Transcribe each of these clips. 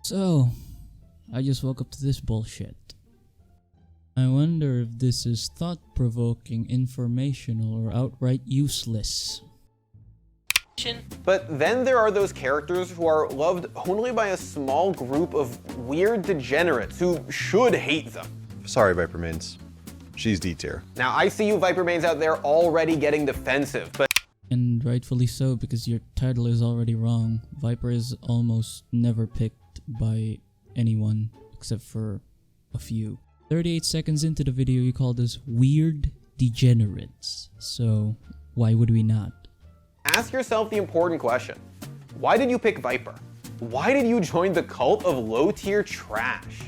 So, I just woke up to this bullshit. I wonder if this is thought-provoking, informational, or outright useless. But then there are those characters who are loved only by a small group of weird degenerates who should hate them. Sorry, Viper mains. She's D tier. Now I see you Viper mains out there already getting defensive, but... And rightfully so, because your title is already wrong. Viper is almost never picked by anyone, except for a few. 38 seconds into the video, you called us weird degenerates. So, why would we not? Ask yourself the important question. Why did you pick Viper? Why did you join the cult of low-tier trash?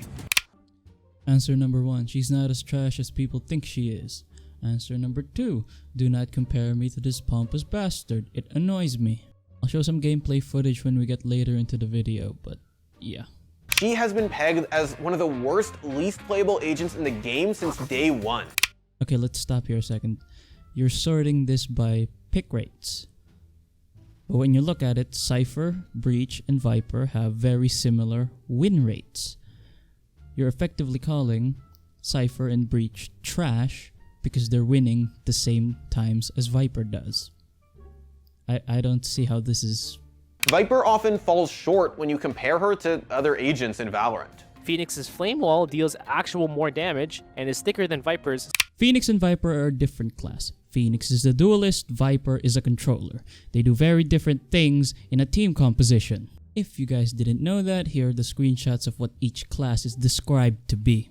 Answer number 1, she's not as trash as people think she is. Answer number 2, do not compare me to this pompous bastard. It annoys me. I'll show some gameplay footage when we get later into the video, but yeah. She has been pegged as one of the worst, least playable agents in the game since day one. Okay, let's stop here a second. You're sorting this by pick rates. But when you look at it, Cypher, Breach, and Viper have very similar win rates. You're effectively calling Cypher and Breach trash because they're winning the same times as Viper does. I don't see how this is... Viper often falls short when you compare her to other agents in Valorant. Phoenix's Flame Wall deals actual more damage and is thicker than Viper's. Phoenix and Viper are a different class. Phoenix is a duelist, Viper is a controller. They do very different things in a team composition. If you guys didn't know that, here are the screenshots of what each class is described to be.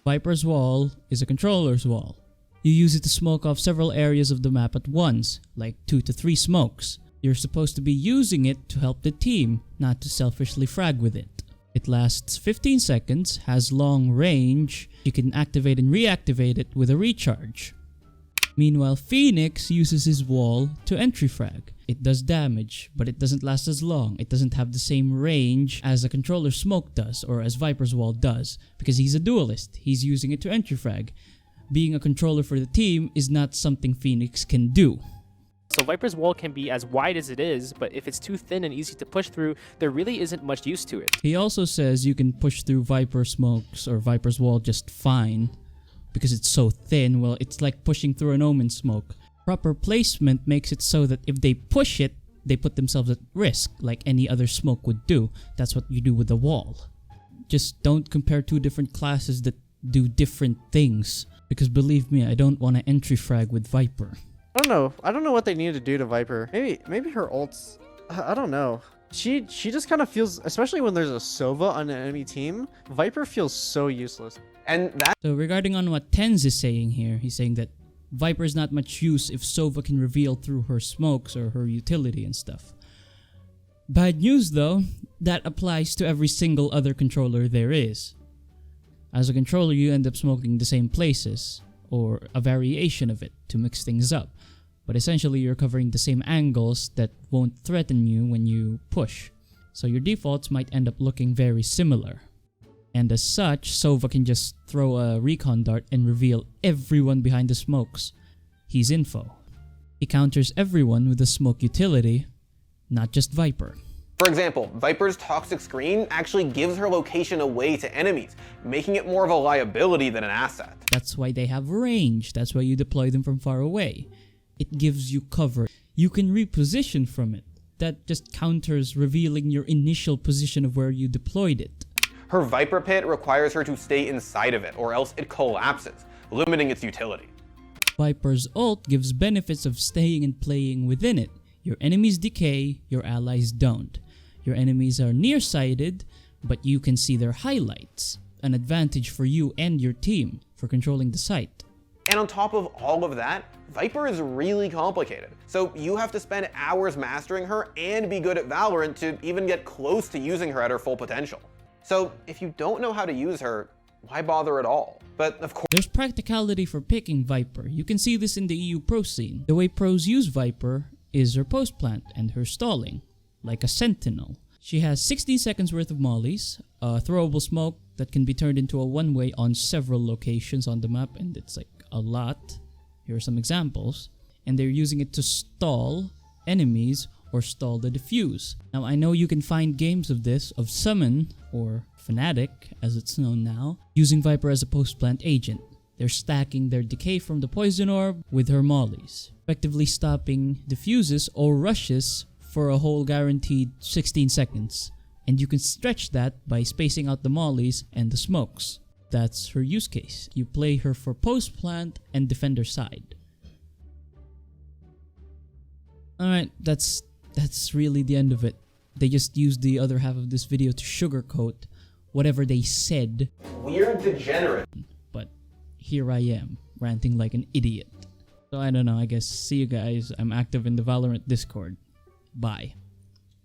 Viper's wall is a controller's wall. You use it to smoke off several areas of the map at once, like 2 to 3 smokes. You're supposed to be using it to help the team, not to selfishly frag with it. It lasts 15 seconds, has long range, you can activate and reactivate it with a recharge. Meanwhile, Phoenix uses his wall to entry frag. It does damage, but it doesn't last as long. It doesn't have the same range as a controller smoke does, or as Viper's wall does, because he's a duelist. He's using it to entry frag. Being a controller for the team is not something Phoenix can do. So Viper's wall can be as wide as it is, but if it's too thin and easy to push through, there really isn't much use to it. He also says you can push through Viper smokes or Viper's wall just fine because it's so thin. Well, it's like pushing through an Omen smoke. Proper placement makes it so that if they push it, they put themselves at risk like any other smoke would do. That's what you do with the wall. Just don't compare two different classes that do different things, because believe me, I don't want to entry frag with Viper. I don't know what they need to do to Viper. Maybe her ults, I don't know. She just kind of feels, especially when there's a Sova on an enemy team, Viper feels so useless. And that... So regarding on what Tens is saying here, he's saying that Viper is not much use if Sova can reveal through her smokes or her utility and stuff. Bad news though, that applies to every single other controller there is. As a controller, you end up smoking the same places, or a variation of it to mix things up. But essentially, you're covering the same angles that won't threaten you when you push. So your defaults might end up looking very similar. And as such, Sova can just throw a recon dart and reveal everyone behind the smokes. He's info. He counters everyone with a smoke utility, not just Viper. For example, Viper's toxic screen actually gives her location away to enemies, making it more of a liability than an asset. That's why they have range. That's why you deploy them from far away. It gives you cover. You can reposition from it. That just counters revealing your initial position of where you deployed it. Her Viper pit requires her to stay inside of it, or else it collapses, limiting its utility. Viper's ult gives benefits of staying and playing within it. Your enemies decay, your allies don't. Your enemies are nearsighted, but you can see their highlights. An advantage for you and your team for controlling the site. And on top of all of that, Viper is really complicated. So you have to spend hours mastering her and be good at Valorant to even get close to using her at her full potential. So if you don't know how to use her, why bother at all? But of course, there's practicality for picking Viper. You can see this in the EU pro scene. The way pros use Viper is her post plant and her stalling, like a sentinel. She has 16 seconds worth of mollies, a throwable smoke that can be turned into a one-way on several locations on the map, and it's like a lot. Here are some examples. And they're using it to stall enemies or stall the defuse. Now I know you can find games of this, of Summon, or Fnatic as it's known now, using Viper as a post-plant agent. They're stacking their decay from the poison orb with her mollies, effectively stopping defuses or rushes for a whole guaranteed 16 seconds. And you can stretch that by spacing out the mollies and the smokes. That's her use case. You play her for post-plant and defender side. Alright, that's really the end of it. They just used the other half of this video to sugarcoat whatever they said. Weird degenerate. But here I am, ranting like an idiot. So I don't know, I guess see you guys. I'm active in the Valorant Discord. Bye.